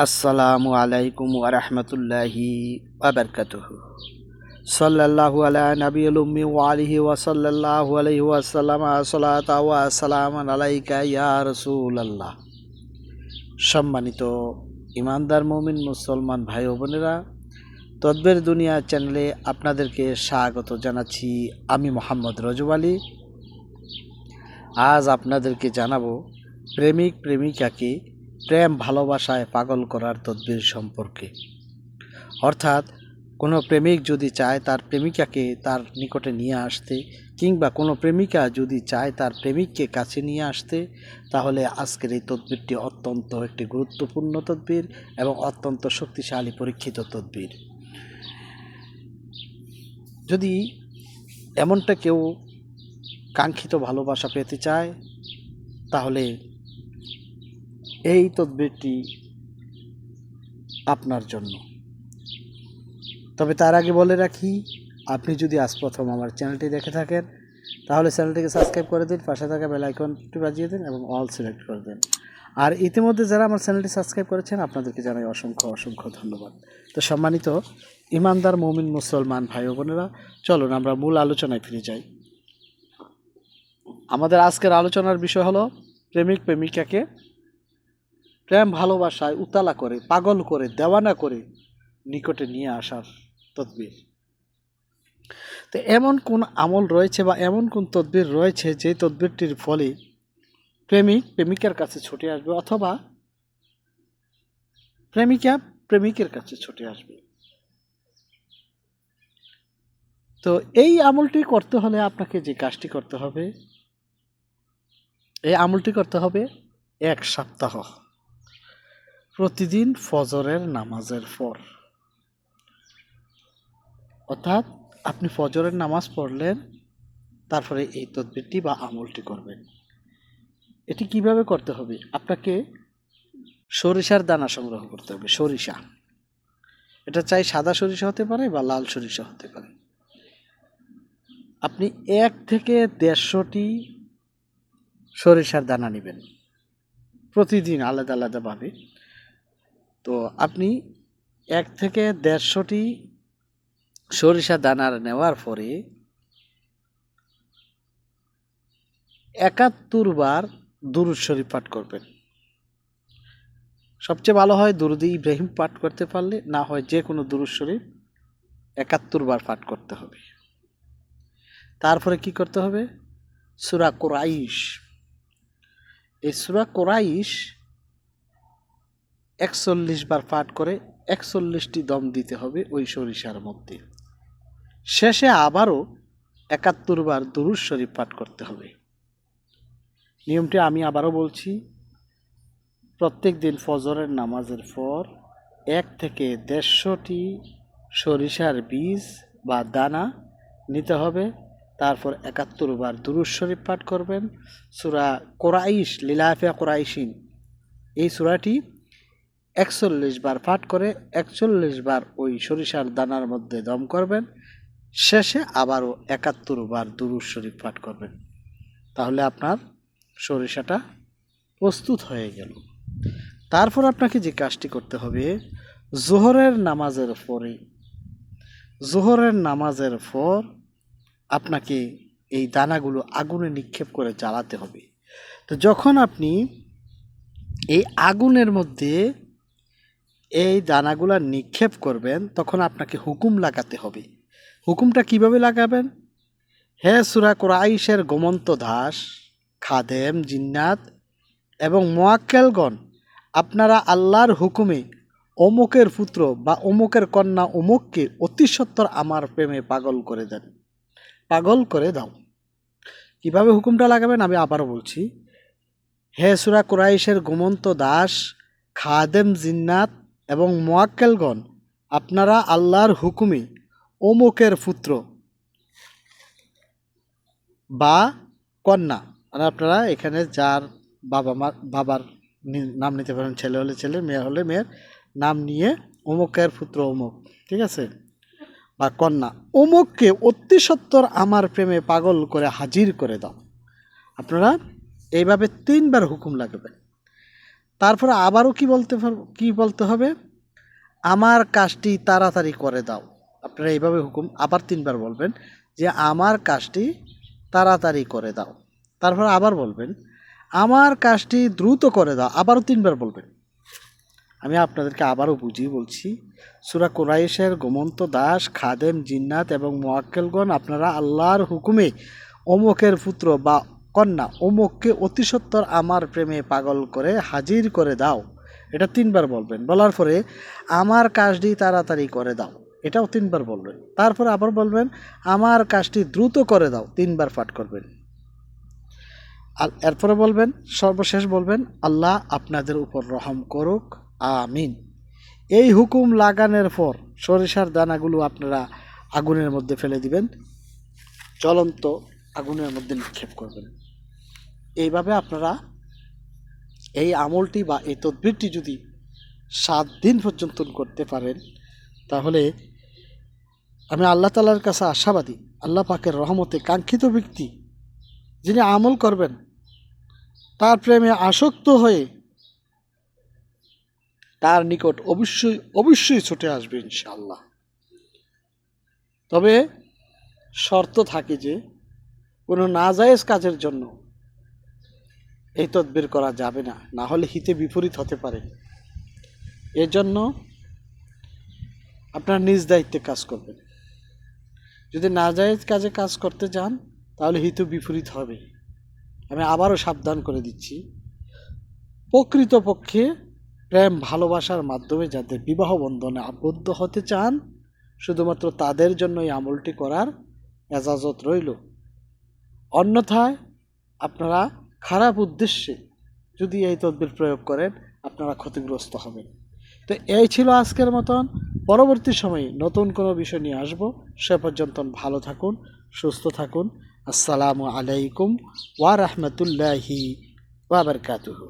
আসসালামু আলাইকুম ওয়া রাহমাতুল্লাহি ওয়া বারাকাতুহু। সাল্লাল্লাহু আলা নাবিয়িল উম্মি ওয়া আলিহি ওয়া সাল্লাল্লাহু আলাইহি ওয়া সাল্লাম সালাতা ওয়া সালামান আলাইকা ইয়া রাসূলুল্লাহ। সম্মানিত ইমানদার মুমিন মুসলমান ভাই ও বোনেরা, তদবির দুনিয়া চ্যানেলে আপনাদেরকে স্বাগত জানাচ্ছি। আমি মোহাম্মদ রজব আলী। আজ আপনাদেরকে জানাবো প্রেমিক প্রেমিকাকে প্রেম ভালোবাসায় পাগল করার তদবির সম্পর্কে। অর্থাৎ কোনো প্রেমিক যদি চায় তার প্রেমিকাকে তার নিকটে নিয়ে আসতে, কিংবা কোনো প্রেমিকা যদি চায় তার প্রেমিককে কাছে নিয়ে আসতে, তাহলে আজকের এই তদবিরটি অত্যন্ত একটি গুরুত্বপূর্ণ তদবির এবং অত্যন্ত শক্তিশালী পরীক্ষিত তদবির। যদি এমনটা কেউ কাঙ্ক্ষিত ভালোবাসা পেতে চায়, তাহলে এই তদবিরটি আপনার জন্য। তবে তার আগে বলে রাখি, আপনি যদি আজ প্রথম আমার চ্যানেলটি দেখে থাকেন, তাহলে চ্যানেলটিকে সাবস্ক্রাইব করে দিন, পাশে থাকা বেল আইকনটি বাজিয়ে দিন এবং অল সিলেক্ট করে দিন। আর ইতিমধ্যে যারা আমার চ্যানেলটি সাবস্ক্রাইব করেছেন, আপনাদেরকে জানাই অসংখ্য অসংখ্য ধন্যবাদ। তো সম্মানিত ইমানদার মুমিন মুসলমান ভাই ও বোনেরা, চলুন আমরা মূল আলোচনায় ফিরে যাই। আমাদের আজকের আলোচনার বিষয় হলো প্রেমিক প্রেমিকাকে প্রেম ভালোবাসায় উতালা করে, পাগল করে, দেওয়ানা করে নিকটে নিয়ে আসার তদবির। তো এমন কোন আমল রয়েছে বা এমন কোন তদবির রয়েছে যে তদবিরটির ফলে প্রেমিক প্রেমিকার কাছে ছুটে আসবে, অথবা প্রেমিকা প্রেমিকের কাছে ছুটে আসবে। তো এই আমলটি করতে হলে আপনাকে যে কাজটি করতে হবে, এই আমলটি করতে হবে 1 সপ্তাহ, প্রতিদিন ফজরের নামাজের পর। অর্থাৎ আপনি ফজরের নামাজ পড়লেন, তারপরে এই তদবিরটি বা আমলটি করবেন। এটি কিভাবে করতে হবে? আপনাকে সরিষার দানা সংগ্রহ করতে হবে। সরিষা, এটা চাই সাদা সরিষা হতে পারে বা লাল সরিষা হতে পারে। আপনি 1 থেকে 150টি সরিষার দানা নেবেন, প্রতিদিন আলাদা আলাদাভাবে। তো আপনি 1 থেকে 150টি সরিষা দানার নেওয়ার পরে 71 বার দুরূদ শরীফ পাঠ করবেন। সবচেয়ে ভালো হয় দুরূদে ইব্রাহিম পাঠ করতে পারলে, না হয় যে কোনো দুরূদ শরীফ 71 বার পাঠ করতে হবে। তারপরে কি করতে হবে? সূরা কুরাইশ, এই সূরা কুরাইশ 41 বার পাঠ করে 41টি দম দিতে হবে ওই সরিষার মধ্যে। শেষে আবারও 71 বার দুরূদ শরীফ পাঠ করতে হবে। নিয়মটি আমি আবারও বলছি, প্রত্যেক দিন ফজরের নামাজের পর 1 থেকে 150টি সরিষার বীজ বা দানা নিতে হবে। তারপর 71 বার দুরূদ শরীফ পাঠ করবেন। সূরা কুরাইশ, লিলাফিয়া কুরাইশিন, এই সূরাটি 41 বার পাঠ করে 41 বার ওই সরিষার দানার মধ্যে দম করবেন। শেষে আবারও 71 বার দুরূদ শরীফ পাঠ করবেন। তাহলে আপনার সরিষাটা প্রস্তুত হয়ে গেল। তারপর আপনাকে যে কাজটি করতে হবে, জোহরের নামাজের পর আপনাকে এই দানাগুলো আগুনে নিক্ষেপ করে জ্বালাতে হবে। তো যখন আপনি এই আগুনের মধ্যে এই দানাগুলা নিক্ষেপ করবেন, তখন আপনাকে হুকুম লাগাতে হবে। হুকুমটা কিভাবে লাগাবেন? হে সূরা কুরাইশের গোমন্ত দাস, খাদেম, জিন্নাত এবং মুয়াক্কেলগণ, আপনারা আল্লাহর হুকুমে অমুকের পুত্র বা অমুকের কন্যা অমুককে অতি সত্বর আমার প্রেমে পাগল করে দাও। কিভাবে হুকুমটা লাগাবেন আমি আবারও বলছি। হে সূরা কুরাইশের গোমন্ত দাস, খাদেম, জিন্নাত এবং মুয়াক্কেলগণ, আপনারা আল্লাহর হুকুমে অমুকের পুত্র বা কন্যা, মানে আপনারা এখানে যার বাবার নাম নিতে পারেন, ছেলে হলে ছেলে, মেয়ে হলে মেয়ের নাম নিয়ে অমুকের পুত্র অমুক, ঠিক আছে, বা কন্যা অমুককে অতি সত্বর আমার প্রেমে পাগল করে হাজির করে দাও। আপনারা এইভাবে 3 বার হুকুম লাগাবেন। তারপরে আবারও কি বলতে হবে? আমার কাজটি তাড়াতাড়ি করে দাও। আপনারা এইভাবে হুকুম আবার 3বার বলবেন যে আমার কাজটি তাড়াতাড়ি করে দাও। তারপর আবার বলবেন আমার কাজটি দ্রুত করে দাও, আবারও 3বার বলবেন। আমি আপনাদেরকে আবারও বুঝিয়ে বলছি, সূরা কুরাইশের গোমন্ত দাস, খাদেম, জিন্নাত এবং মুয়াক্কেলগণ, আপনারা আল্লাহর হুকুমে অমুকের পুত্র বা কন্যা অমুককে অতি সত্বর আমার প্রেমে পাগল করে হাজির করে দাও, এটা 3বার বলবেন। বলার পরে আমার কাজটি তাড়াতাড়ি করে দাও, এটাও 3বার বলবেন। তারপর আবার বলবেন আমার কাজটি দ্রুত করে দাও, 3বার পাঠ করবেন। আর এরপরে বলবেন, সর্বশেষ বলবেন আল্লাহ আপনাদের উপর রহম করুক, আমিন। এই হুকুম লাগানোর পর সরিষার দানাগুলো আপনারা আগুনের মধ্যে ফেলে দিবেন, জ্বলন্ত আগুনের মধ্যে নিক্ষেপ করবেন। এইভাবে আপনারা এই আমলটি বা এই তদবিরটি যদি 7 দিন পর্যন্ত করতে পারেন, তাহলে আমি আল্লাহ তাআলার কাছে আশাবাদী, আল্লাহ পাকের রহমতে কাঙ্ক্ষিত ব্যক্তি যিনি আমল করবেন তার প্রেমে আসক্ত হয়ে তার নিকট অবশ্যই ছুটে আসবে ইনশাআল্লাহ। তবে শর্ত থাকে যে কোনো নাজায়েজ কাজের জন্য এই তদবির করা যাবে না, না হলে হিতে বিপরীত হতে পারে। এর জন্য আপনার নিজ দায়িত্বে কাজ করবেন। যদি নাজায়েজ কাজে কাজ করতে যান তাহলে হিতে বিপরীত হবে। আমি আবারও সাবধান করে দিচ্ছি, প্রকৃতপক্ষে প্রেম ভালোবাসার মাধ্যমে যাদের বিবাহ বন্ধনে আবদ্ধ হতে চান, শুধুমাত্র তাদের জন্য এই আমলটি করার এজাজত রইল। অন্যথায় আপনারা খারাপ উদ্দেশ্যে যদি এই তদবির প্রয়োগ করেন, আপনারা ক্ষতিগ্রস্ত হবেন। তো এই ছিল আজকের মতন। পরবর্তী সময়ে নতুন কোনো বিষয় নিয়ে আসব। সে পর্যন্ত ভালো থাকুন, সুস্থ থাকুন। আসসালামু আলাইকুম ওয়া রাহমাতুল্লাহি ওয়া বারাকাতুহু।